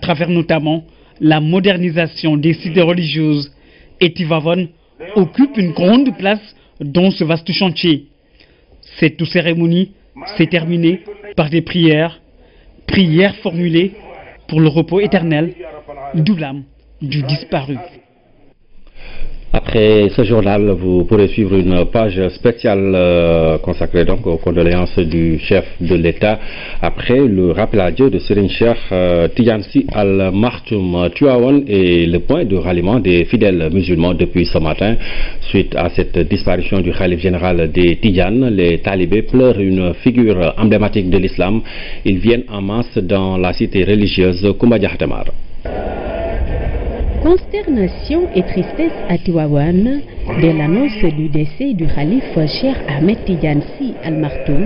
travers notamment la modernisation des cités religieuses. Et Tivaouane occupe une grande place dans ce vaste chantier. Cette cérémonie s'est terminée par des prières formulées pour le repos éternel de l'âme du disparu. Après ce journal, vous pourrez suivre une page spéciale consacrée donc aux condoléances du chef de l'État après le rappel à Dieu de Serigne Cheikh Tidiane Sy Al Maktoum Tivaouane et le point de ralliement des fidèles musulmans depuis ce matin. Suite à cette disparition du khalife général des Tidianes, les talibés pleurent une figure emblématique de l'islam. Ils viennent en masse dans la cité religieuse Koumba Diakhaté-Mar. Consternation et tristesse à Tivaouane dès l'annonce du décès du khalife Cheikh Ahmed Tidiane Sy Al Maktoum.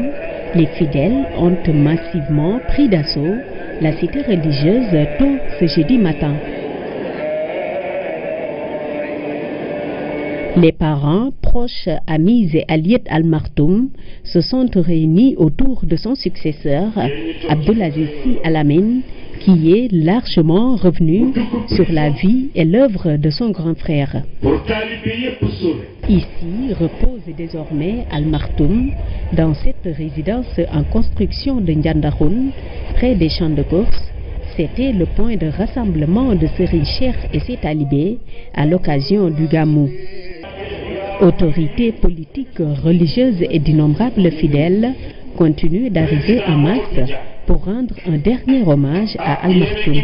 Les fidèles ont massivement pris d'assaut la cité religieuse tôt ce jeudi matin. Les parents, proches, amis et alliés Al Maktoum se sont réunis autour de son successeur, Abdelaziz Sy Al Amine, qui est largement revenu sur la vie et l'œuvre de son grand frère. Ici repose désormais Al Maktoum dans cette résidence en construction de Ndiandahoun, près des champs de course. C'était le point de rassemblement de Serigne Cheikh et ses talibés à l'occasion du Gamou. Autorités politiques, religieuses et d'innombrables fidèles continuent d'arriver en masse pour rendre un dernier hommage à Al Maktoum.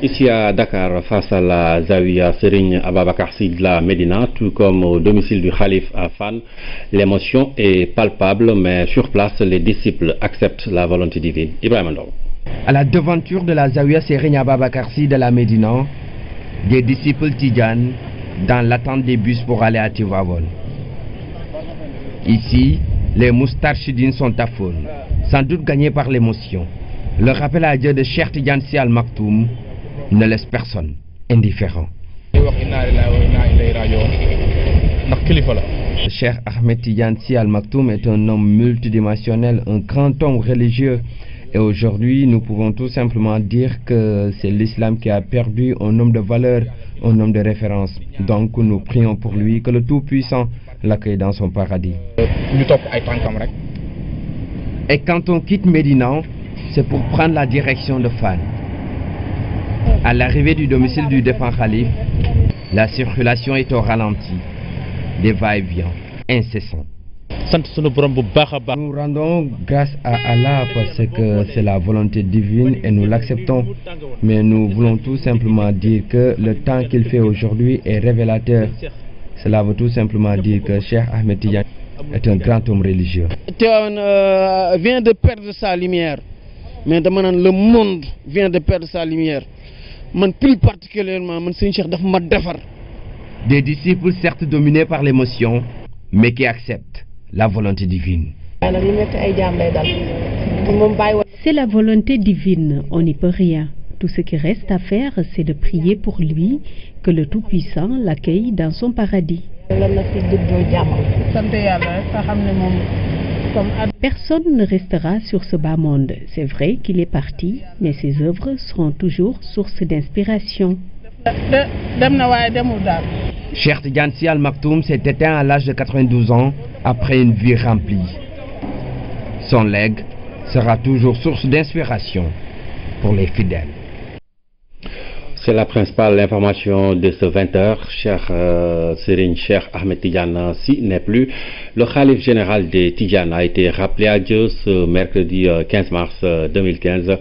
Ici à Dakar, face à la Zawiya Serigne Ababacar Sy de la Médina, tout comme au domicile du Khalif à Fann, l'émotion est palpable, mais sur place, les disciples acceptent la volonté divine. Ibrahim Ndong. À la devanture de la Zawiya Serigne Ababacar Sy de la Médina, des disciples Tidjanes dans l'attente des bus pour aller à Tivaouane. Ici, les moustarchidines sont à fond, sans doute gagnés par l'émotion. Le rappel à Dieu de Cheikh Tidiane Sy Al Maktoum ne laisse personne indifférent. Cheikh Ahmed Tidiane Sy Al Maktoum est un homme multidimensionnel, un grand homme religieux. Et aujourd'hui, nous pouvons tout simplement dire que c'est l'islam qui a perdu un homme de valeur, un homme de référence. Donc nous prions pour lui, que le Tout-Puissant l'accueille dans son paradis. Et quand on quitte Médina, c'est pour prendre la direction de Fann. À l'arrivée du domicile du défunt Khalif, la circulation est au ralenti, des va-et-vient incessants. Nous rendons grâce à Allah parce que c'est la volonté divine et nous l'acceptons. Mais nous voulons tout simplement dire que le temps qu'il fait aujourd'hui est révélateur. Cela veut tout simplement dire que Cheikh Ahmed Tidiane est un grand homme religieux. Tivaouane vient de perdre sa lumière. Mais le monde vient de perdre sa lumière. Plus particulièrement, des disciples certes dominés par l'émotion, mais qui acceptent la volonté divine. C'est la volonté divine, on n'y peut rien. Tout ce qui reste à faire, c'est de prier pour lui, que le Tout-Puissant l'accueille dans son paradis. Personne ne restera sur ce bas monde. C'est vrai qu'il est parti, mais ses œuvres seront toujours source d'inspiration. Cheikh Tidiane Sy Al Maktoum s'est éteint à l'âge de 92 ans après une vie remplie. Son legs sera toujours source d'inspiration pour les fidèles. C'est la principale information de ce 20h. Serigne Cheikh Ahmed Tidiane Sy n'est plus. Le khalife général des Tidjanes a été rappelé à Dieu ce mercredi 15 mars 2015.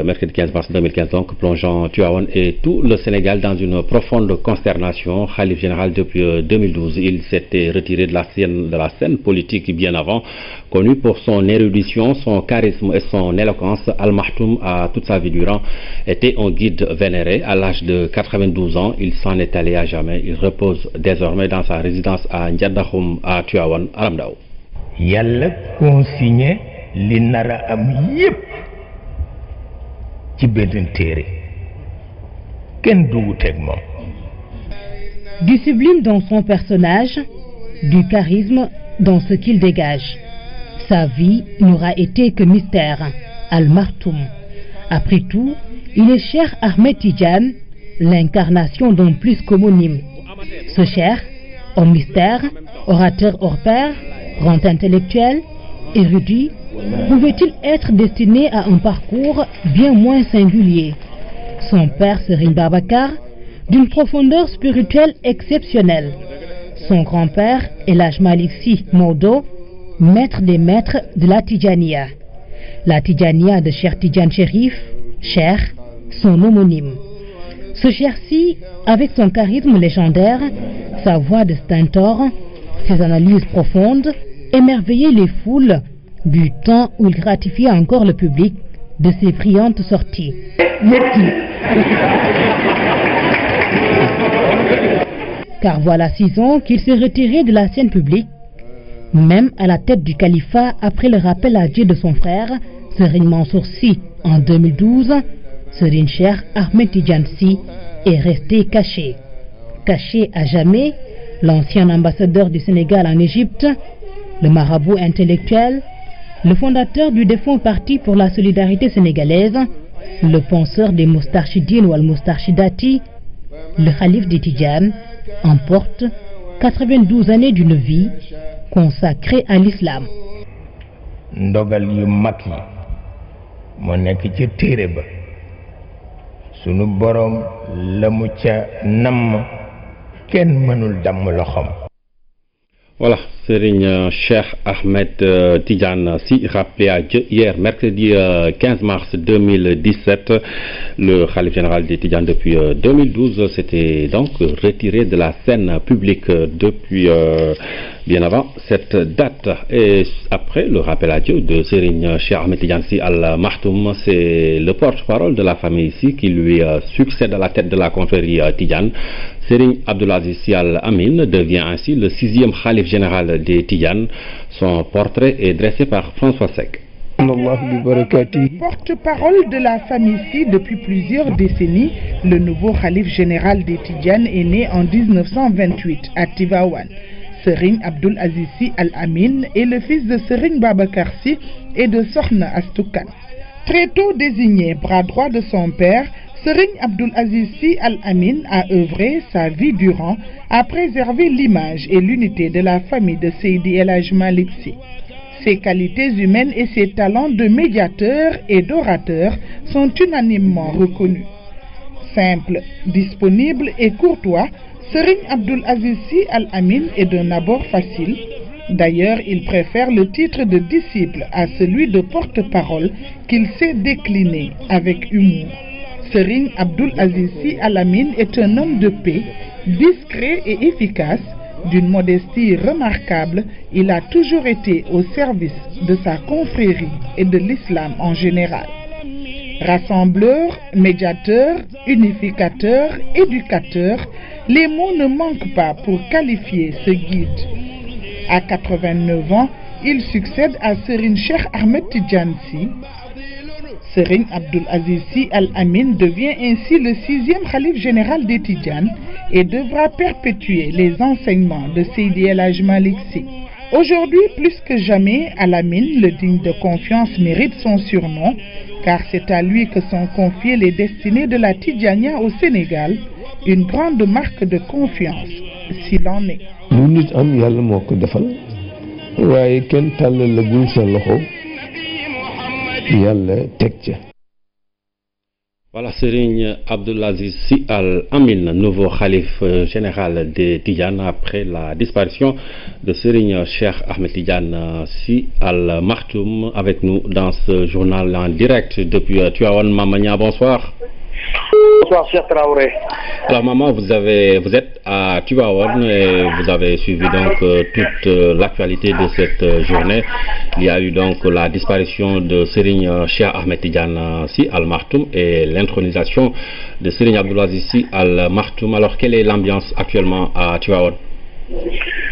Mercredi 15 mars 2015, donc, plongeant Tivaouane et tout le Sénégal dans une profonde consternation. Khalife général depuis 2012, il s'était retiré de la scène politique bien avant. Connu pour son érudition, son charisme et son éloquence, Al Maktoum, à toute sa vie durant, était un guide vénéré. À l'âge de 92 ans, il s'en est allé à jamais. Il repose désormais dans sa résidence à Ndiandahoum à Tivaouane, Aram Ndao. Yalla consigné li nara am yépp ci benn téere kenn du wuteeg moom. Du sublime dans son personnage, du charisme dans ce qu'il dégage. Sa vie n'aura été que mystère. Al Maktoum, Après tout, il est Cheikh Ahmed Tidiane, l'incarnation d'un plus qu'homonyme. Ce cheikh, homme mystère, orateur hors pair, grand intellectuel, érudit, pouvait-il être destiné à un parcours bien moins singulier? Son père Serigne Babacar, d'une profondeur spirituelle exceptionnelle. Son grand-père El Hadj Malick Sy Maodo, maître des maîtres de la Tidjaniya. La Tidjaniya de Cheikh Tidiane Chérif, Cheikh, son homonyme. Ce Cheikh-ci, avec son charisme légendaire, sa voix de stentor, ses analyses profondes, émerveillaient les foules du temps où il gratifiait encore le public de ses brillantes sorties. Car voilà 6 ans qu'il s'est retiré de la scène publique, même à la tête du califat après le rappel à Dieu de son frère, Serigne Mansour Sy, en 2012, Serigne Cheikh Ahmed Tidiane Sy est resté caché. Caché à jamais, l'ancien ambassadeur du Sénégal en Égypte, le marabout intellectuel, le fondateur du défunt Parti pour la solidarité sénégalaise, le penseur des Moustarchidines ou Al-Moustarchidati, le Khalif des Tidjanes, emporte 92 années d'une vie consacrée à l'islam. ndogal yu mag yi moo nekk ci téere ba sunu borom la mu ca namm kenn mënul damm loxoom. Voilà, Serigne Cheikh Ahmed Tidiane Sy, rappelé à Dieu hier, mercredi 15 mars 2017. Le khalife général des Tidjanes depuis 2012 s'était donc retiré de la scène publique depuis bien avant cette date. Et après le rappel à Dieu de Serigne Cheikh Ahmed Tidiane Sy Al Maktoum, c'est le porte-parole de la famille ici qui lui succède à la tête de la confrérie Tidjane. Serigne Abdoul Aziz Sy Al Amine devient ainsi le 6e khalife général des Tidjanes. Son portrait est dressé par François Seck. Porte-parole de la famille Sy depuis plusieurs décennies, le nouveau khalife général des Tidjanes est né en 1928 à Tivaouane. Serigne Abdoul Aziz Sy Al Amine est le fils de Serigne Babacar Sy et de Sokhna Astou Kane. Très tôt désigné bras droit de son père, Serigne Abdoul Aziz Sy Al Amine a œuvré sa vie durant à préserver l'image et l'unité de la famille de Seydi El Hadj Malick Sy. Ses qualités humaines et ses talents de médiateur et d'orateur sont unanimement reconnus. Simple, disponible et courtois, Serigne Abdoul Aziz Sy Al Amine est d'un abord facile. D'ailleurs, il préfère le titre de disciple à celui de porte-parole qu'il sait décliner avec humour. Serigne Abdoul Aziz Sy Al Amine est un homme de paix, discret et efficace, d'une modestie remarquable. Il a toujours été au service de sa confrérie et de l'islam en général. Rassembleur, médiateur, unificateur, éducateur, les mots ne manquent pas pour qualifier ce guide. À 89 ans, il succède à Serigne Cheikh Ahmed Tidiane Sy. Serigne Abdoul Aziz Sy Al Amine devient ainsi le 6e khalife général des Tidjanes et devra perpétuer les enseignements de Seydi El Hadj Malick Sy. Aujourd'hui, plus que jamais, Al Amine, le digne de confiance, mérite son surnom, car c'est à lui que sont confiées les destinées de la Tidjania au Sénégal, une grande marque de confiance, s'il en est. Voilà, Serigne Abdoul Aziz Sy Al Amine, nouveau khalife général des Tidjanes après la disparition de Serigne Cheikh Ahmed Tidiane Sy Al Maktoum, avec nous dans ce journal en direct depuis Tivaouane. Mamania, bonsoir. Bonsoir, cher Traoré. Alors maman, vous êtes à Tivaouane et vous avez suivi donc toute l'actualité de cette journée. Il y a eu donc la disparition de Serigne Cheikh Ahmed Tidiane Sy Al Maktoum et l'intronisation de Serigne Abdoul Aziz Sy Al Maktoum. Alors quelle est l'ambiance actuellement à Tivaouane?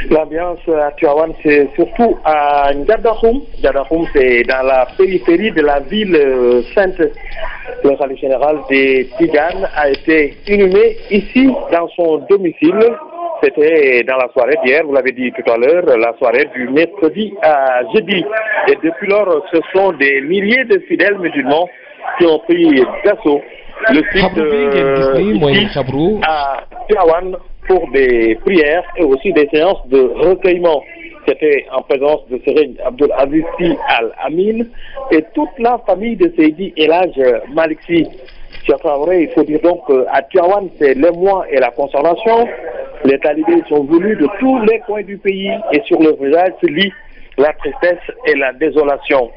L'ambiance à Tivaouane, c'est surtout à Ndiadahoum. Ndiadahoum, c'est dans la périphérie de la ville sainte. Le khalife général des Tidjanes a été inhumé ici dans son domicile. C'était dans la soirée d'hier, vous l'avez dit tout à l'heure, la soirée du mercredi à jeudi. Et depuis lors, ce sont des milliers de fidèles musulmans qui ont pris d'assaut le site à Tivaouane pour des prières et aussi des séances de recueillement. C'était en présence de Serigne Abdoul Aziz Sy Al Amin et toute la famille de Seydi El Hadj Malick Sy. Il faut dire donc qu'à Tivaouane, c'est l'émoi et la consolation. Les talibés sont venus de tous les coins du pays et sur leur visage se lit la tristesse et la désolation.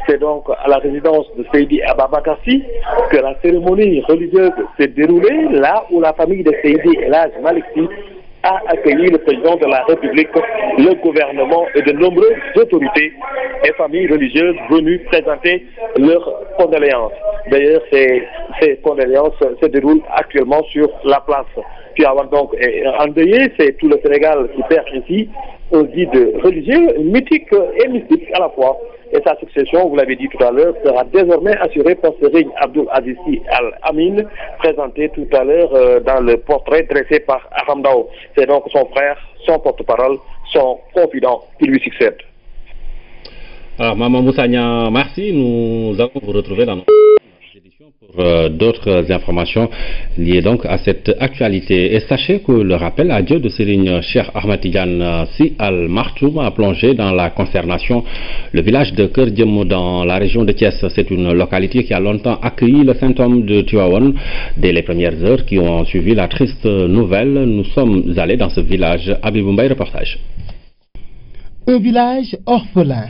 C'est donc à la résidence de Seydi Ababakar Sy que la cérémonie religieuse s'est déroulée, là où la famille de Seydi El Hadj Malick Sy a accueilli le président de la République, le gouvernement et de nombreuses autorités et familles religieuses venues présenter leurs condoléances. D'ailleurs, ces condoléances se déroulent actuellement sur la place. Tivaouane donc est endeuillé, c'est tout le Sénégal qui perd ici un guide religieux, mythique et mystique à la fois. Et sa succession, vous l'avez dit tout à l'heure, sera désormais assurée par Serigne Abdoul Aziz Sy Al Amin, présenté tout à l'heure dans le portrait dressé par Aram Dao. C'est donc son frère, son porte-parole, son confident qui lui succède. Alors, Maman Moussagna, merci. Nous allons vous retrouver dans nos éditions pour d'autres informations liées donc à cette actualité. Et sachez que le rappel à Dieu de Serigne Cheikh Ahmed Tidiane Sy Al Maktoum a plongé dans la consternation. Le village de Keur Diem dans la région de Thiès, c'est une localité qui a longtemps accueilli le saint homme de Tivaouane. Dès les premières heures qui ont suivi la triste nouvelle, nous sommes allés dans ce village. Abibou Mbaye, reportage. Un village orphelin,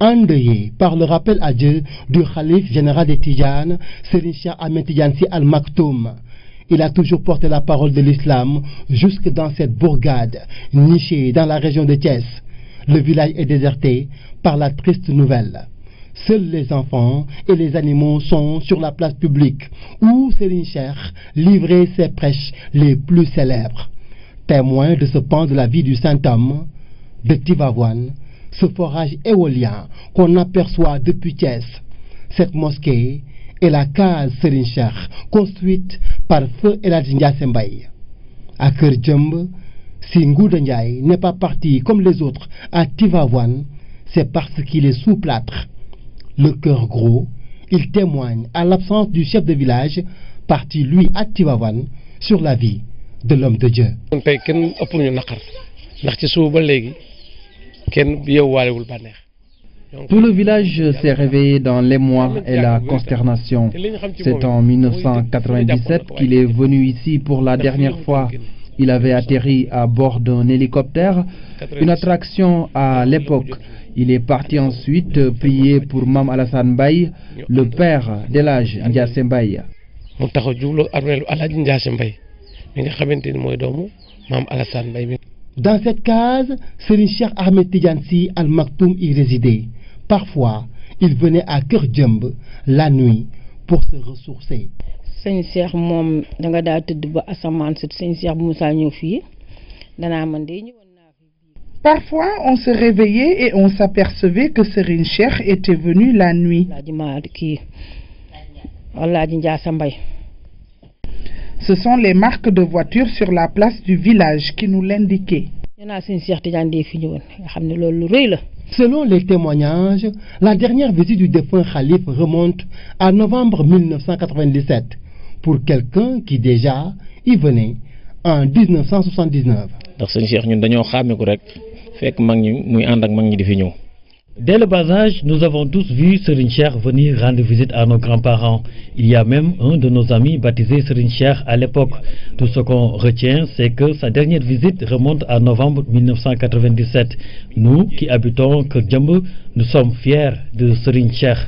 endeuillé par le rappel à Dieu du khalife général des Tidjanes, Serigne Cheikh Ahmed Tidiane Sy Al Maktoum. Il a toujours porté la parole de l'islam jusque dans cette bourgade nichée dans la région de Thiès. Le village est déserté par la triste nouvelle. Seuls les enfants et les animaux sont sur la place publique où Serigne Cheikh livrait ses prêches les plus célèbres. Témoin de ce pan de la vie du saint homme de Tivaouane, ce forage éolien qu'on aperçoit depuis Thiès. Cette mosquée est la case Serigne Cheikh, construite par feu El Hadj Ndiassé Mbaye. À Keur Diem, si Ngouda Ndiaye n'est pas parti comme les autres à Tivaouane, c'est parce qu'il est sous plâtre. Le cœur gros, il témoigne à l'absence du chef de village, parti lui à Tivaouane, sur la vie de l'homme de Dieu. Tout le village s'est réveillé dans l'émoi et la consternation. C'est en 1997 qu'il est venu ici pour la dernière fois. Il avait atterri à bord d'un hélicoptère, une attraction à l'époque. Il est parti ensuite prier pour Mam Alassane Mbaye, le père d'El Hadj Ndiassé Mbaye. Dans cette case, Serigne Cheikh Ahmed Tidiane Sy Al Maktoum y résidait. Parfois, il venait à Keur Diem la nuit pour se ressourcer. Parfois, on se réveillait et on s'apercevait que Serigne Cheikh était venu la nuit. Ce sont les marques de voitures sur la place du village qui nous l'indiquaient. Selon les témoignages, la dernière visite du défunt khalife remonte à novembre 1997 pour quelqu'un qui déjà y venait en 1979. Dès le bas âge, nous avons tous vu Serigne Cheikh venir rendre visite à nos grands-parents. Il y a même un de nos amis baptisé Serigne Cheikh à l'époque. Tout ce qu'on retient, c'est que sa dernière visite remonte à novembre 1997. Nous qui habitons Keur Diem, nous sommes fiers de Serigne Cheikh.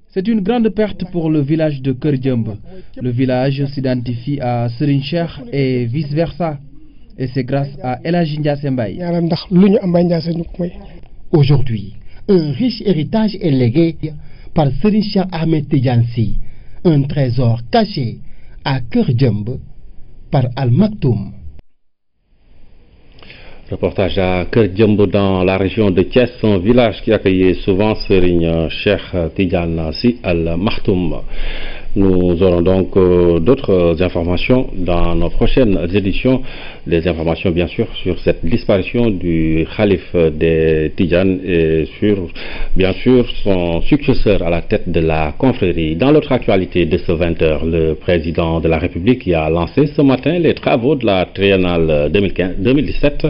C'est une grande perte pour le village de Keur Diem. Le village s'identifie à Serigne Cheikh et vice-versa. Et c'est grâce à El Hadj Ndiassé Mbaye. Aujourd'hui, un riche héritage est légué par Serigne Cheikh Ahmed Tidiane Sy, un trésor caché à Keur Diem par Al Maktoum. Reportage à Keur Diem dans la région de Thiès, un village qui accueillait souvent Serigne Cheikh Tidiane Sy Al Maktoum. Nous aurons donc d'autres informations dans nos prochaines éditions, des informations bien sûr sur cette disparition du Khalif des Tidjanes et sur bien sûr son successeur à la tête de la confrérie. Dans l'autre actualité de ce 20h, le président de la République qui a lancé ce matin les travaux de la triennale 2017,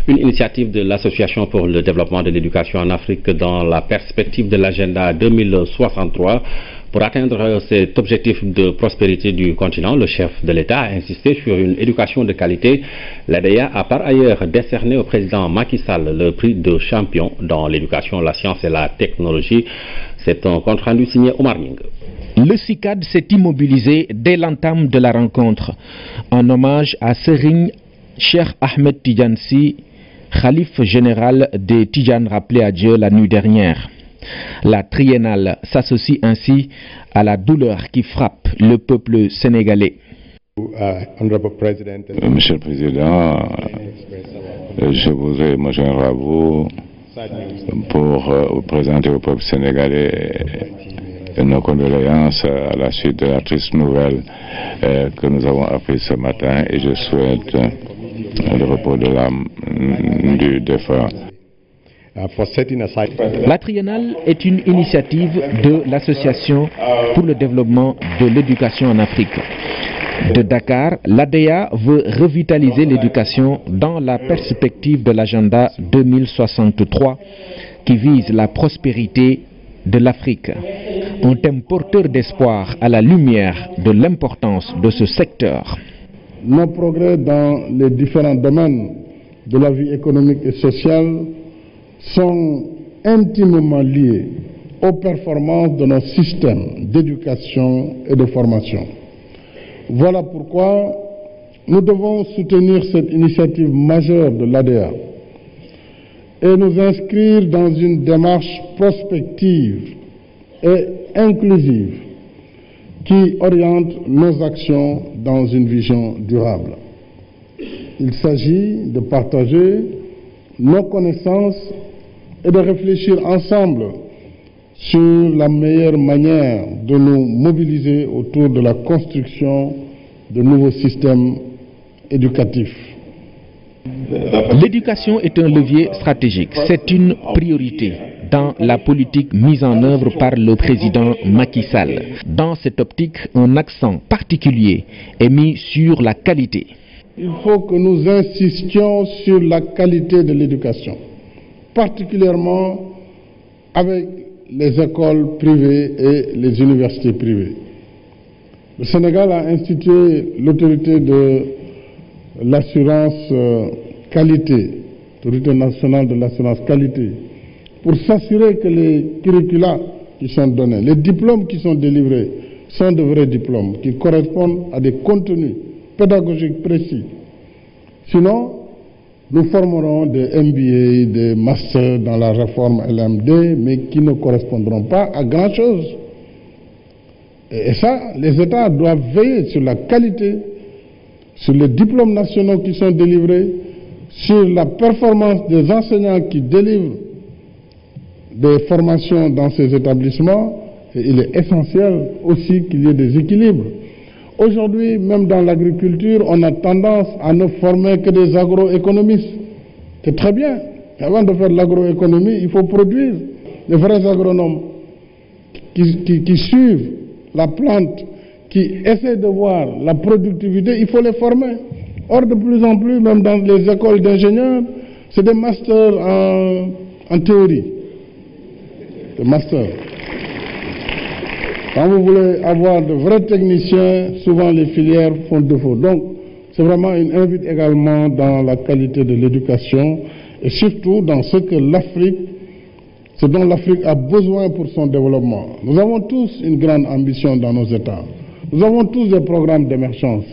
une initiative de l'Association pour le développement de l'éducation en Afrique dans la perspective de l'agenda 2063. Pour atteindre cet objectif de prospérité du continent, le chef de l'État a insisté sur une éducation de qualité. L'ADEA a par ailleurs décerné au président Macky Sall le prix de champion dans l'éducation, la science et la technologie. C'est un compte rendu signé Omar Ning. Le CICAD s'est immobilisé dès l'entame de la rencontre en hommage à Serigne Cheikh Ahmed Tidiane Sy, Khalife général des Tidjanes rappelé à Dieu la nuit dernière. La triennale s'associe ainsi à la douleur qui frappe le peuple sénégalais. Monsieur le Président, je voudrais me joindre à vous pour présenter au peuple sénégalais nos condoléances à la suite de la triste nouvelle que nous avons appris ce matin, et je souhaite le repos de l'âme du défunt. La triennale est une initiative de l'Association pour le développement de l'éducation en Afrique. De Dakar, l'ADEA veut revitaliser l'éducation dans la perspective de l'agenda 2063 qui vise la prospérité de l'Afrique. Un thème porteur d'espoir à la lumière de l'importance de ce secteur. Nos progrès dans les différents domaines de la vie économique et sociale sont intimement liés aux performances de nos systèmes d'éducation et de formation. Voilà pourquoi nous devons soutenir cette initiative majeure de l'ADEA et nous inscrire dans une démarche prospective et inclusive qui oriente nos actions dans une vision durable. Il s'agit de partager nos connaissances et de réfléchir ensemble sur la meilleure manière de nous mobiliser autour de la construction de nouveaux systèmes éducatifs. L'éducation est un levier stratégique, c'est une priorité dans la politique mise en œuvre par le président Macky Sall. Dans cette optique, un accent particulier est mis sur la qualité. Il faut que nous insistions sur la qualité de l'éducation, particulièrement avec les écoles privées et les universités privées. Le Sénégal a institué l'autorité de l'assurance qualité, l'autorité nationale de l'assurance qualité, pour s'assurer que les curricula qui sont donnés, les diplômes qui sont délivrés, sont de vrais diplômes, qui correspondent à des contenus pédagogiques précis. Sinon, nous formerons des MBA, des masters dans la réforme LMD, mais qui ne correspondront pas à grand-chose. Et ça, les États doivent veiller sur la qualité, sur les diplômes nationaux qui sont délivrés, sur la performance des enseignants qui délivrent des formations dans ces établissements. Et il est essentiel aussi qu'il y ait des équilibres. Aujourd'hui, même dans l'agriculture, on a tendance à ne former que des agroéconomistes. C'est très bien. Avant de faire de l'agroéconomie, il faut produire des vrais agronomes qui suivent la plante, qui essaient de voir la productivité. Il faut les former. Or, de plus en plus, même dans les écoles d'ingénieurs, c'est des masters en théorie. Des masters. Quand vous voulez avoir de vrais techniciens, souvent les filières font défaut. Donc, c'est vraiment une invite également dans la qualité de l'éducation et surtout dans ce dont l'Afrique a besoin pour son développement. Nous avons tous une grande ambition dans nos États. Nous avons tous des programmes d'émergence.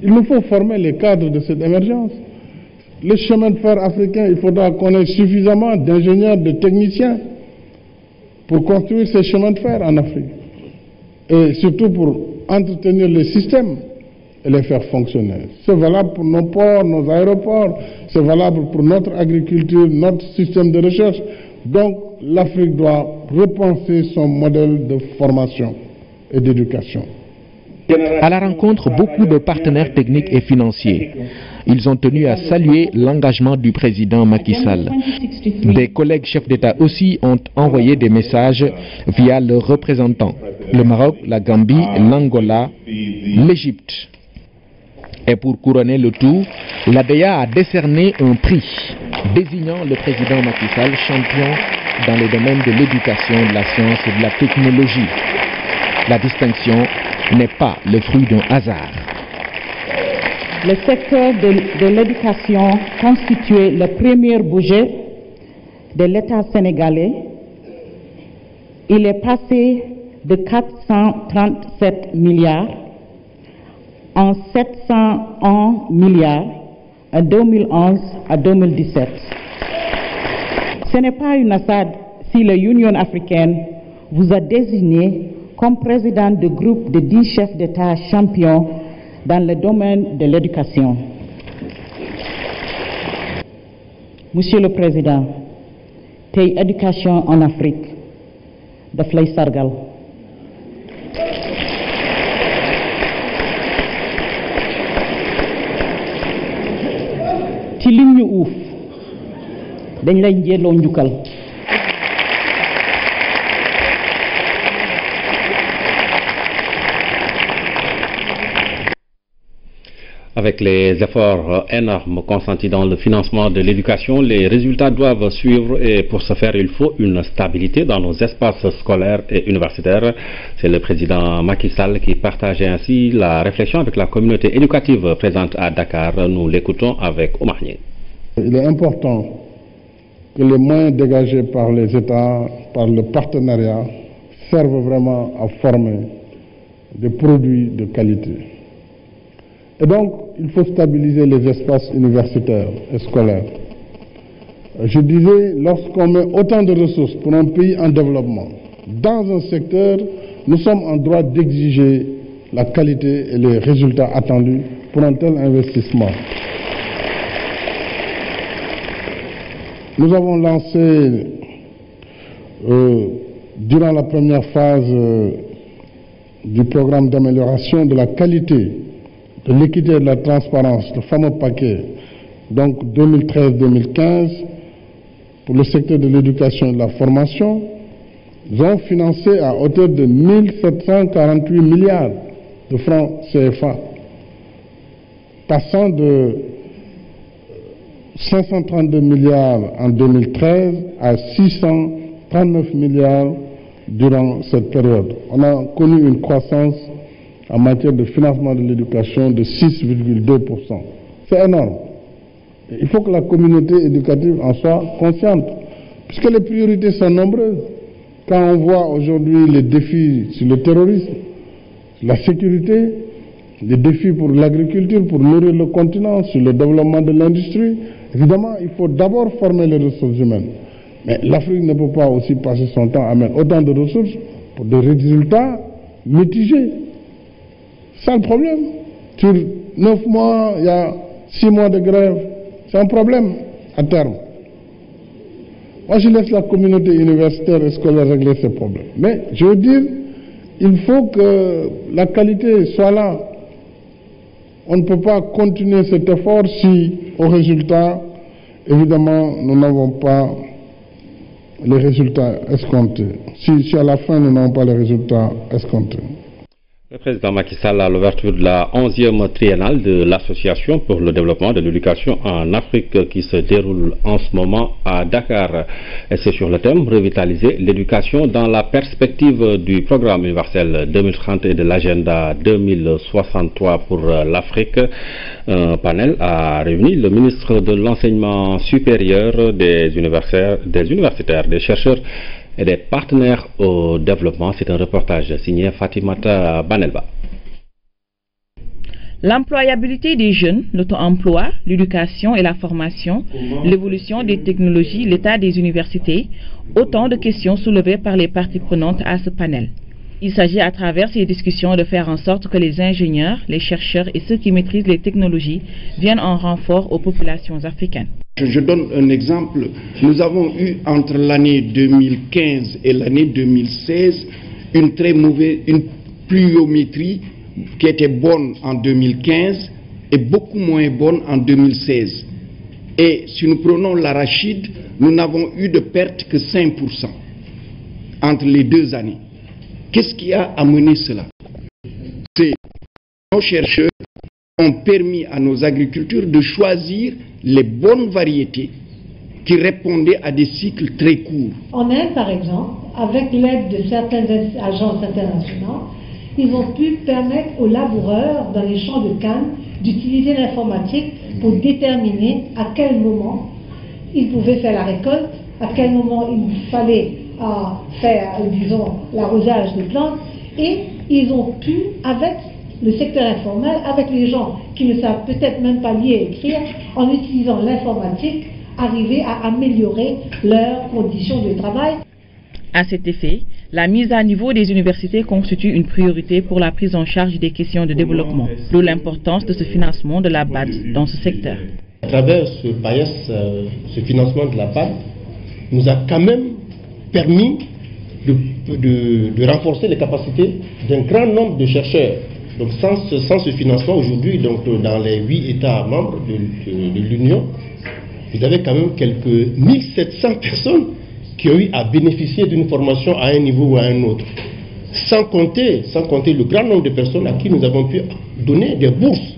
Il nous faut former les cadres de cette émergence. Le chemin de fer africain, il faudra qu'on ait suffisamment d'ingénieurs, de techniciens pour construire ces chemins de fer en Afrique. Et surtout pour entretenir les systèmes et les faire fonctionner. C'est valable pour nos ports, nos aéroports, c'est valable pour notre agriculture, notre système de recherche. Donc l'Afrique doit repenser son modèle de formation et d'éducation. À la rencontre, beaucoup de partenaires techniques et financiers. Ils ont tenu à saluer l'engagement du président Macky Sall. Des collègues chefs d'État aussi ont envoyé des messages via leurs représentants. Le Maroc, la Gambie, l'Angola, l'Égypte. Et pour couronner le tout, l'ADEA a décerné un prix désignant le président Macky Sall champion dans les domaines de l'éducation, de la science et de la technologie. La distinction n'est pas le fruit d'un hasard. Le secteur de l'éducation constituait le premier budget de l'État sénégalais. Il est passé de 437 milliards en 701 milliards en 2011 à 2017. Ce n'est pas une hasard si l'Union africaine vous a désigné comme président du groupe de 10 chefs d'État champions dans le domaine de l'éducation. Monsieur le Président, tey éducation en Afrique daf lay sargal. ci lim ñu uuf dañ lay njëloo njukkal. Avec les efforts énormes consentis dans le financement de l'éducation, les résultats doivent suivre et pour ce faire, il faut une stabilité dans nos espaces scolaires et universitaires. C'est le président Macky Sall qui partageait ainsi la réflexion avec la communauté éducative présente à Dakar. Nous l'écoutons avec Omar Nié. Il est important que les moyens dégagés par les États, par le partenariat, servent vraiment à former des produits de qualité. Et donc, il faut stabiliser les espaces universitaires et scolaires. Je disais, lorsqu'on met autant de ressources pour un pays en développement, dans un secteur, nous sommes en droit d'exiger la qualité et les résultats attendus pour un tel investissement. Nous avons lancé, durant la première phase du programme d'amélioration de la qualité, de l'équité et de la transparence, le fameux paquet, donc 2013-2015, pour le secteur de l'éducation et de la formation, nous avons financé à hauteur de 1748 milliards de francs CFA, passant de 532 milliards en 2013 à 639 milliards durant cette période. On a connu une croissance en matière de financement de l'éducation de 6,2%. C'est énorme. Et il faut que la communauté éducative en soit consciente, puisque les priorités sont nombreuses. Quand on voit aujourd'hui les défis sur le terrorisme, la sécurité, les défis pour l'agriculture, pour nourrir le continent, sur le développement de l'industrie, évidemment, il faut d'abord former les ressources humaines. Mais l'Afrique ne peut pas aussi passer son temps à mettre autant de ressources pour des résultats mitigés. C'est un problème. Sur 9 mois, il y a 6 mois de grève. C'est un problème à terme. Moi, je laisse la communauté universitaire et scolaire régler ces problèmes. Mais je veux dire, il faut que la qualité soit là. On ne peut pas continuer cet effort si, au résultat, évidemment, nous n'avons pas les résultats escomptés. Si à la fin, nous n'avons pas les résultats escomptés. Le président Macky Sall à l'ouverture de la 11e triennale de l'Association pour le développement de l'éducation en Afrique qui se déroule en ce moment à Dakar. Et c'est sur le thème revitaliser l'éducation dans la perspective du programme universel 2030 et de l'agenda 2063 pour l'Afrique. Un panel a réuni le ministre de l'Enseignement supérieur, des universitaires, des chercheurs et des partenaires au développement. C'est un reportage signé Fatimata Banelba. L'employabilité des jeunes, l'auto-emploi, l'éducation et la formation, l'évolution des technologies, l'état des universités, autant de questions soulevées par les parties prenantes à ce panel. Il s'agit à travers ces discussions de faire en sorte que les ingénieurs, les chercheurs et ceux qui maîtrisent les technologies viennent en renfort aux populations africaines. Je donne un exemple. Nous avons eu entre l'année 2015 et l'année 2016 une pluviométrie qui était bonne en 2015 est beaucoup moins bonne en 2016. Et si nous prenons l'arachide, nous n'avons eu de perte que 5% entre les 2 années. Qu'est-ce qui a amené cela? C'est nos chercheurs ont permis à nos agriculteurs de choisir les bonnes variétés qui répondaient à des cycles très courts. En Inde, par exemple, avec l'aide de certaines agences internationales, ils ont pu permettre aux laboureurs dans les champs de canne d'utiliser l'informatique pour déterminer à quel moment ils pouvaient faire la récolte, à quel moment il fallait faire, disons, l'arrosage des plantes, et ils ont pu, avec le secteur informel, avec les gens qui ne savent peut-être même pas lire et écrire, en utilisant l'informatique, arriver à améliorer leurs conditions de travail. À cet effet, la mise à niveau des universités constitue une priorité pour la prise en charge des questions de développement, d'où l'importance de ce financement de la BAD dans ce secteur. À travers ce PAES, ce financement de la BAD, nous a quand même permis de renforcer les capacités d'un grand nombre de chercheurs. Donc sans ce financement aujourd'hui, dans les 8 États membres de l'Union, vous avez quand même quelques 1700 personnes qui ont eu à bénéficier d'une formation à un niveau ou à un autre. Sans compter le grand nombre de personnes à qui nous avons pu donner des bourses.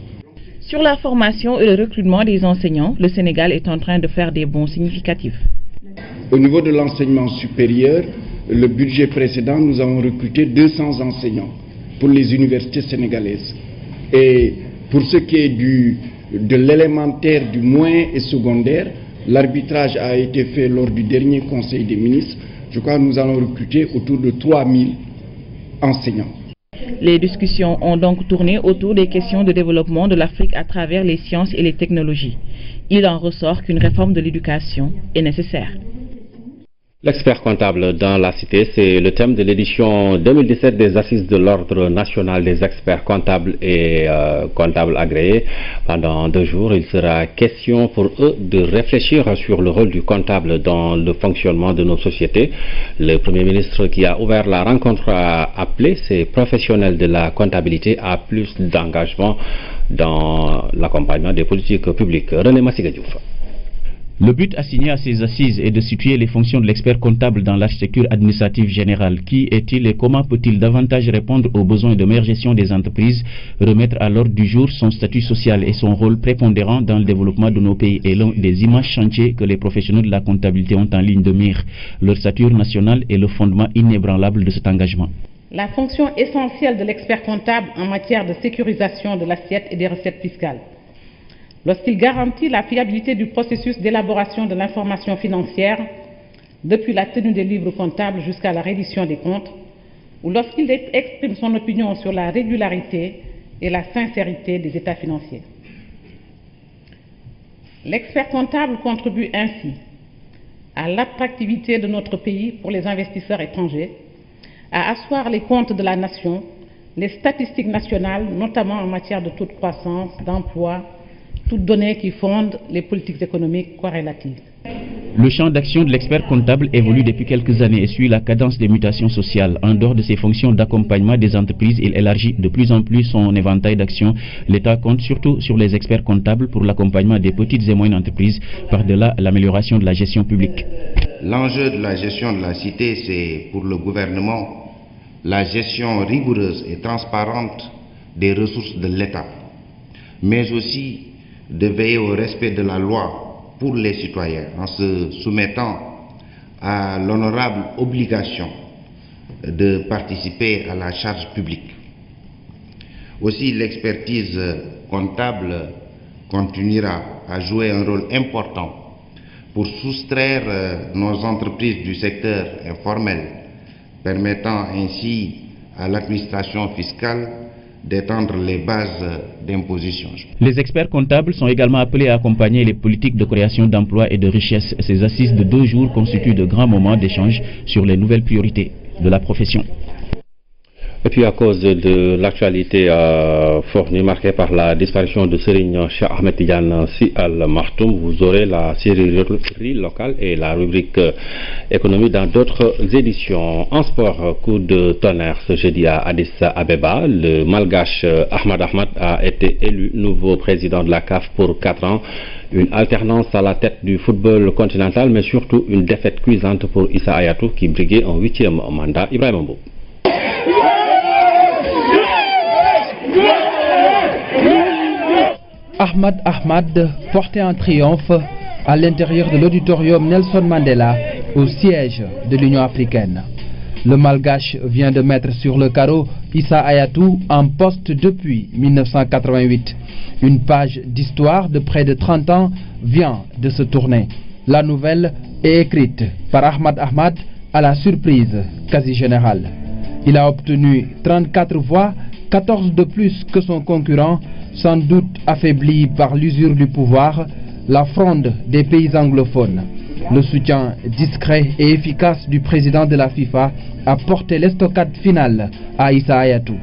Sur la formation et le recrutement des enseignants, le Sénégal est en train de faire des bons significatifs. Au niveau de l'enseignement supérieur, le budget précédent, nous avons recruté 200 enseignants pour les universités sénégalaises. Et pour ce qui est de l'élémentaire, du moyen et secondaire, l'arbitrage a été fait lors du dernier Conseil des ministres. Je crois que nous allons recruter autour de 3000 enseignants. Les discussions ont donc tourné autour des questions de développement de l'Afrique à travers les sciences et les technologies. Il en ressort qu'une réforme de l'éducation est nécessaire. L'expert comptable dans la cité, c'est le thème de l'édition 2017 des Assises de l'Ordre national des experts comptables et comptables agréés. Pendant 2 jours, il sera question pour eux de réfléchir sur le rôle du comptable dans le fonctionnement de nos sociétés. Le Premier ministre qui a ouvert la rencontre a appelé ces professionnels de la comptabilité à plus d'engagement dans l'accompagnement des politiques publiques. René Massiga Diouf. Le but assigné à ces assises est de situer les fonctions de l'expert comptable dans l'architecture administrative générale. Qui est-il et comment peut-il davantage répondre aux besoins de meilleure gestion des entreprises, remettre à l'ordre du jour son statut social et son rôle prépondérant dans le développement de nos pays est l'un des immenses chantiers que les professionnels de la comptabilité ont en ligne de mire. Leur stature nationale est le fondement inébranlable de cet engagement. La fonction essentielle de l'expert comptable en matière de sécurisation de l'assiette et des recettes fiscales. Lorsqu'il garantit la fiabilité du processus d'élaboration de l'information financière, depuis la tenue des livres comptables jusqu'à la reddition des comptes, ou lorsqu'il exprime son opinion sur la régularité et la sincérité des états financiers. L'expert comptable contribue ainsi à l'attractivité de notre pays pour les investisseurs étrangers, à asseoir les comptes de la nation, les statistiques nationales, notamment en matière de taux de croissance, d'emploi, toutes données qui fondent les politiques économiques corrélatives. Le champ d'action de l'expert comptable évolue depuis quelques années et suit la cadence des mutations sociales. En dehors de ses fonctions d'accompagnement des entreprises, il élargit de plus en plus son éventail d'actions. L'État compte surtout sur les experts comptables pour l'accompagnement des petites et moyennes entreprises, par-delà l'amélioration de la gestion publique. L'enjeu de la gestion de la cité, c'est pour le gouvernement la gestion rigoureuse et transparente des ressources de l'État, mais aussi de veiller au respect de la loi pour les citoyens en se soumettant à l'honorable obligation de participer à la charge publique. Aussi, l'expertise comptable continuera à jouer un rôle important pour soustraire nos entreprises du secteur informel, permettant ainsi à l'administration fiscale d'étendre les bases d'imposition. Les experts comptables sont également appelés à accompagner les politiques de création d'emplois et de richesse. Ces assises de 2 jours constituent de grands moments d'échange sur les nouvelles priorités de la profession. Et puis à cause de l'actualité fournie marquée par la disparition de Serigne Cheikh Ahmed Tidiane Sy Al Maktoum, vous aurez la série locale et la rubrique économie dans d'autres éditions. En sport, coup de tonnerre ce jeudi à Addis Abeba. Le Malgache Ahmad Ahmad a été élu nouveau président de la CAF pour 4 ans. Une alternance à la tête du football continental, mais surtout une défaite cuisante pour Issa Hayatou qui briguait un 8e mandat. Ibrahim Mbou. Ahmad Ahmad portait en triomphe à l'intérieur de l'auditorium Nelson Mandela au siège de l'Union africaine. Le Malgache vient de mettre sur le carreau Issa Hayatou en poste depuis 1988. Une page d'histoire de près de 30 ans vient de se tourner. La nouvelle est écrite par Ahmad Ahmad à la surprise quasi générale. Il a obtenu 34 voix, 14 de plus que son concurrent, sans doute affaibli par l'usure du pouvoir, la fronde des pays anglophones. Le soutien discret et efficace du président de la FIFA a porté l'estocade finale à Issa Hayatou.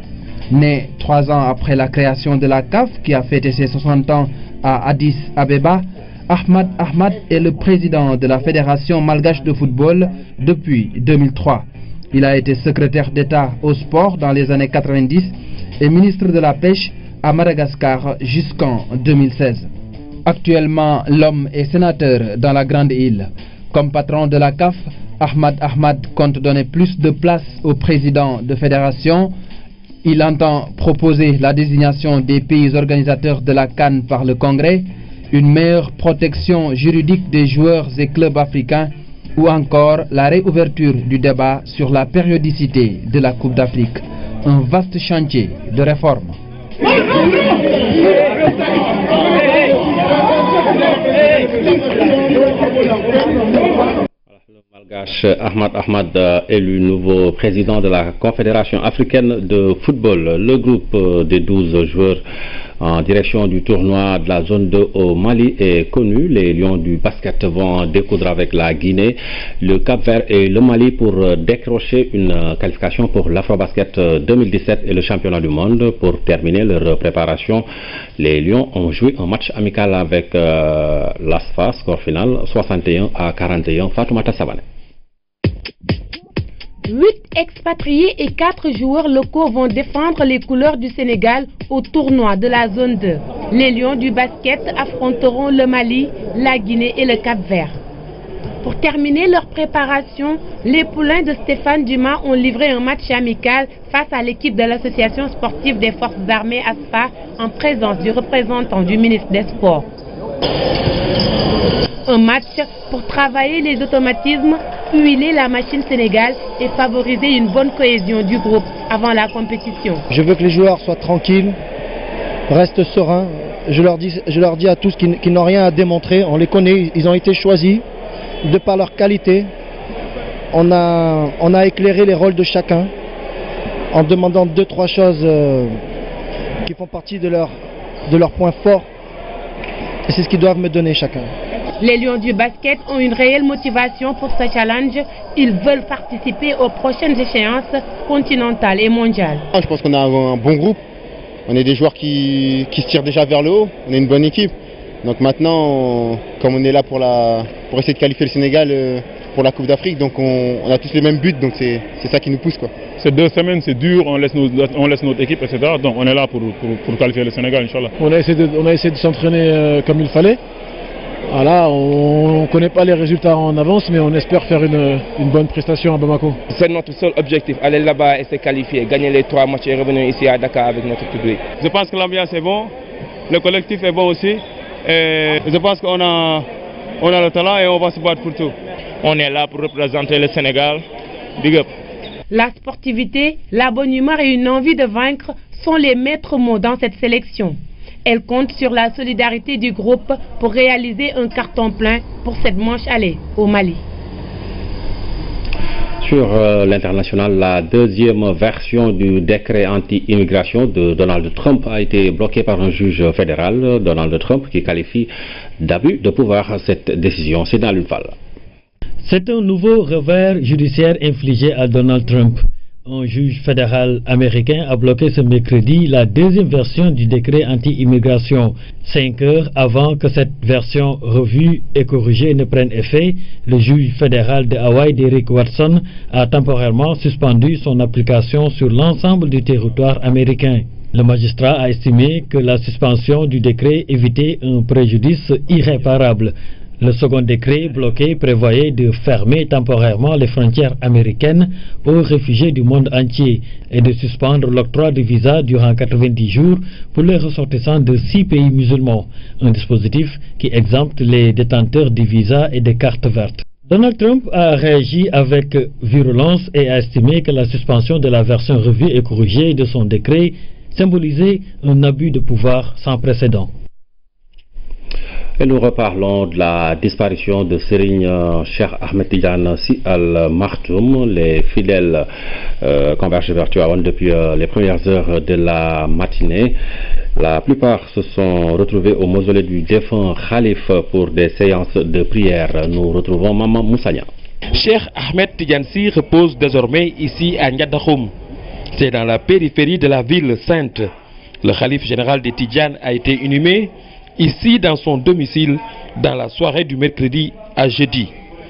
Né 3 ans après la création de la CAF qui a fêté ses 60 ans à Addis Abeba, Ahmad Ahmad est le président de la Fédération malgache de football depuis 2003. Il a été secrétaire d'État au sport dans les années 90 et ministre de la Pêche à Madagascar jusqu'en 2016. Actuellement, l'homme est sénateur dans la Grande Île. Comme patron de la CAF, Ahmad Ahmad compte donner plus de place au président de fédération. Il entend proposer la désignation des pays organisateurs de la CAN par le Congrès, une meilleure protection juridique des joueurs et clubs africains ou encore la réouverture du débat sur la périodicité de la Coupe d'Afrique. Un vaste chantier de réforme. Malgache Ahmad Ahmad élu nouveau président de la Confédération africaine de football. Le groupe des 12 joueurs en direction du tournoi de la zone 2 au Mali est connu. Les Lions du basket vont découdre avec la Guinée, le Cap-Vert et le Mali pour décrocher une qualification pour l'Afrobasket 2017 et le championnat du monde. Pour terminer leur préparation, les Lions ont joué un match amical avec l'ASFA, score final 61-41. Fatoumata Savané. 8 expatriés et 4 joueurs locaux vont défendre les couleurs du Sénégal au tournoi de la zone 2. Les Lions du basket affronteront le Mali, la Guinée et le Cap-Vert. Pour terminer leur préparation, les poulains de Stéphane Dumas ont livré un match amical face à l'équipe de l'association sportive des forces armées ASFA en présence du représentant du ministre des Sports. Un match pour travailler les automatismes, huiler la machine Sénégal et favoriser une bonne cohésion du groupe avant la compétition. Je veux que les joueurs soient tranquilles, restent sereins. Je leur dis à tous qu'ils n'ont rien à démontrer. On les connaît, ils ont été choisis de par leur qualité. On a éclairé les rôles de chacun en demandant 2-3 choses qui font partie de leurs points forts. Et c'est ce qu'ils doivent me donner chacun. Les Lions du basket ont une réelle motivation pour ce challenge. Ils veulent participer aux prochaines échéances continentales et mondiales. Je pense qu'on a un bon groupe. On est des joueurs qui se tirent déjà vers le haut. On est une bonne équipe. Donc maintenant, comme on est là pour essayer de qualifier le Sénégal pour la Coupe d'Afrique, donc on a tous les mêmes buts. Donc c'est ça qui nous pousse, quoi. Ces 2 semaines, c'est dur. On laisse notre équipe, etc. Donc on est là pour qualifier le Sénégal, Inch'Allah. On a essayé de s'entraîner comme il fallait. Voilà, on ne connaît pas les résultats en avance, mais on espère faire une bonne prestation à Bamako. C'est notre seul objectif, aller là-bas et se qualifier, gagner les 3 matchs et revenir ici à Dakar avec notre public. Je pense que l'ambiance est bonne, le collectif est bon aussi. Et je pense qu'on a le talent et on va se battre pour tout. On est là pour représenter le Sénégal. Big up. La sportivité, la bonne humeur et une envie de vaincre sont les maîtres mots dans cette sélection. Elle compte sur la solidarité du groupe pour réaliser un carton plein pour cette manche aller au Mali. Sur l'international, la deuxième version du décret anti-immigration de Donald Trump a été bloquée par un juge fédéral, Donald Trump, qui qualifie d'abus de pouvoir cette décision. C'est un nouveau revers judiciaire infligé à Donald Trump. Un juge fédéral américain a bloqué ce mercredi la deuxième version du décret anti-immigration. 5 heures avant que cette version revue et corrigée ne prenne effet, le juge fédéral de Hawaï, Derek Watson, a temporairement suspendu son application sur l'ensemble du territoire américain. Le magistrat a estimé que la suspension du décret évitait un préjudice irréparable. Le second décret bloqué prévoyait de fermer temporairement les frontières américaines aux réfugiés du monde entier et de suspendre l'octroi de visas durant 90 jours pour les ressortissants de 6 pays musulmans, un dispositif qui exempte les détenteurs de visas et de cartes vertes. Donald Trump a réagi avec virulence et a estimé que la suspension de la version revue et corrigée de son décret symbolisait un abus de pouvoir sans précédent. Et nous reparlons de la disparition de Serigne Cheikh Ahmed Tidiane Sy Al Maktoum. Les fidèles convergent vers Tivaouane depuis les premières heures de la matinée. La plupart se sont retrouvés au mausolée du défunt Khalif pour des séances de prière. Nous retrouvons Maman Moussania. Cheikh Ahmed Tidiane Sy repose désormais ici à Ndiadakhoum. C'est dans la périphérie de la ville sainte. Le Khalif général des Tidjanes a été inhumé ici dans son domicile dans la soirée du mercredi à jeudi.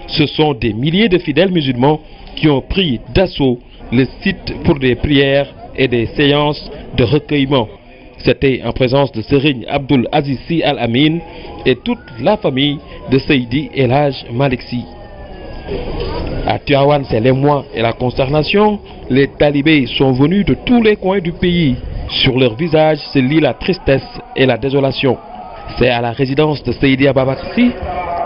Ce sont des milliers de fidèles musulmans qui ont pris d'assaut le site pour des prières et des séances de recueillement. C'était en présence de Serigne Abdoul Aziz Sy Al Amin et toute la famille de Seydi El Hadj Malick Sy. À Tivaouane, c'est l'émoi et la consternation. Les talibés sont venus de tous les coins du pays. Sur leur visage se lit la tristesse et la désolation. C'est à la résidence de Seydi Ababakar Sy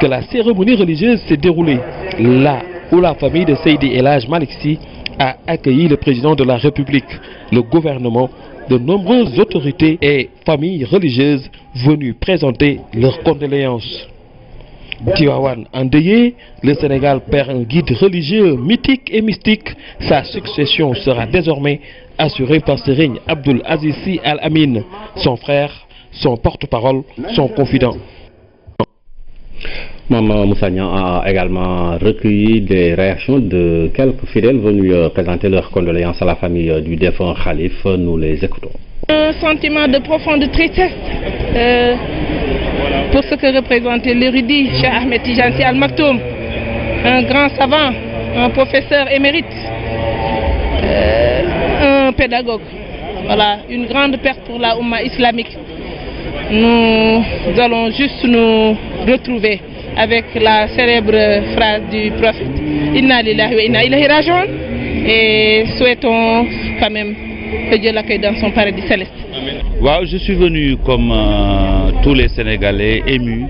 que la cérémonie religieuse s'est déroulée, là où la famille de Seydi El Hadj Malick Sy a accueilli le président de la République, le gouvernement, de nombreuses autorités et familles religieuses venues présenter leurs condoléances. Tivaouane endeuillé, le Sénégal perd un guide religieux mythique et mystique. Sa succession sera désormais assurée par Serigne Abdoul Aziz Sy Al Amin, son frère, son porte-parole, son confident. Maman Moussagnan a également recueilli des réactions de quelques fidèles venus présenter leurs condoléances à la famille du défunt Khalif. Nous les écoutons. Un sentiment de profonde tristesse pour ce que représentait l'érudit Cheikh Ahmed Tidiane Sy Al Maktoum, un grand savant, un professeur émérite, un pédagogue. Voilà, une grande perte pour la Oumma islamique. Nous allons juste nous retrouver avec la célèbre phrase du prophète Inna lillahi wa inna ilayhi raji'un et souhaitons quand même que Dieu l'accueille dans son paradis céleste. Wow, je suis venu comme tous les Sénégalais émus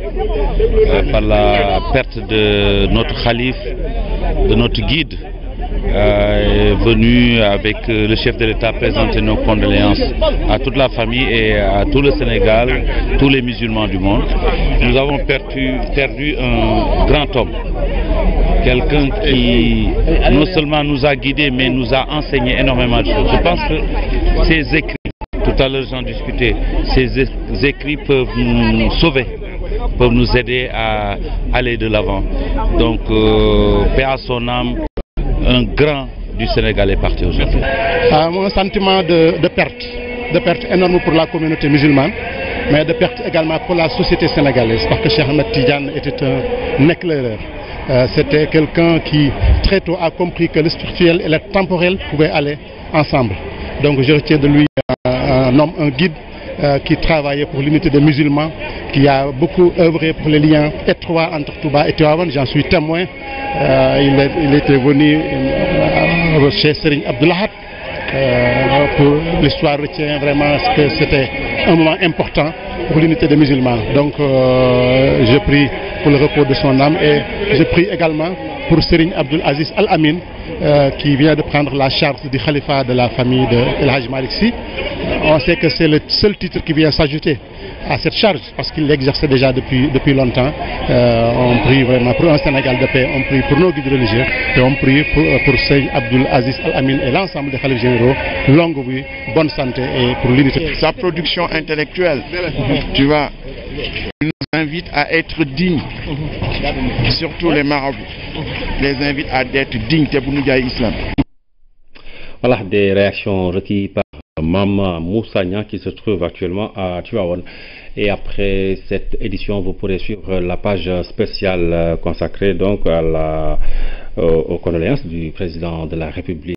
par la perte de notre Khalif, de notre guide. Venu avec le chef de l'État présenter nos condoléances à toute la famille et à tout le Sénégal, tous les musulmans du monde. Nous avons perdu un grand homme, quelqu'un qui non seulement nous a guidés mais nous a enseigné énormément de choses. Je pense que ces écrits, tout à l'heure j'en discutais, ces écrits peuvent nous sauver, peuvent nous aider à aller de l'avant. Donc paix à son âme. Un grand du Sénégal est parti aujourd'hui. Un sentiment de perte énorme pour la communauté musulmane, mais de perte également pour la société sénégalaise, parce que Cheikh Ahmed Tidiane était un éclaireur. C'était quelqu'un qui très tôt a compris que le spirituel et le temporel pouvaient aller ensemble. Donc je retiens de lui un homme, un guide qui travaillait pour l'unité des musulmans, qui a beaucoup œuvré pour les liens étroits entre Touba et Tivaouane. J'en suis témoin. Il était venu chez Serigne Abdoul Ahad. L'histoire retient vraiment que c'était un moment important pour l'unité des musulmans. Donc je prie pour le repos de son âme et je prie également pour Serigne Abdoul Aziz Al Amin qui vient de prendre la charge du khalifa de la famille de El Hadj Malick Sy. On sait que c'est le seul titre qui vient s'ajouter à cette charge parce qu'il l'exerçait déjà depuis longtemps. On prie vraiment pour un Sénégal de paix, on prie pour nos guides religieux et on prie pour Serigne Abdoul Aziz Al Amin et l'ensemble des khalifes généraux. Longue vie, bonne santé et pour l'unité. Sa production intellectuelle, tu vois, nous invite à être dignes, surtout les marabouts, les invite à être dignes pour nous dire l'islam. Voilà, des réactions requises par Mame Moussa Niang qui se trouve actuellement à Tivaouane. Et après cette édition, vous pourrez suivre la page spéciale consacrée donc aux condoléances du président de la République.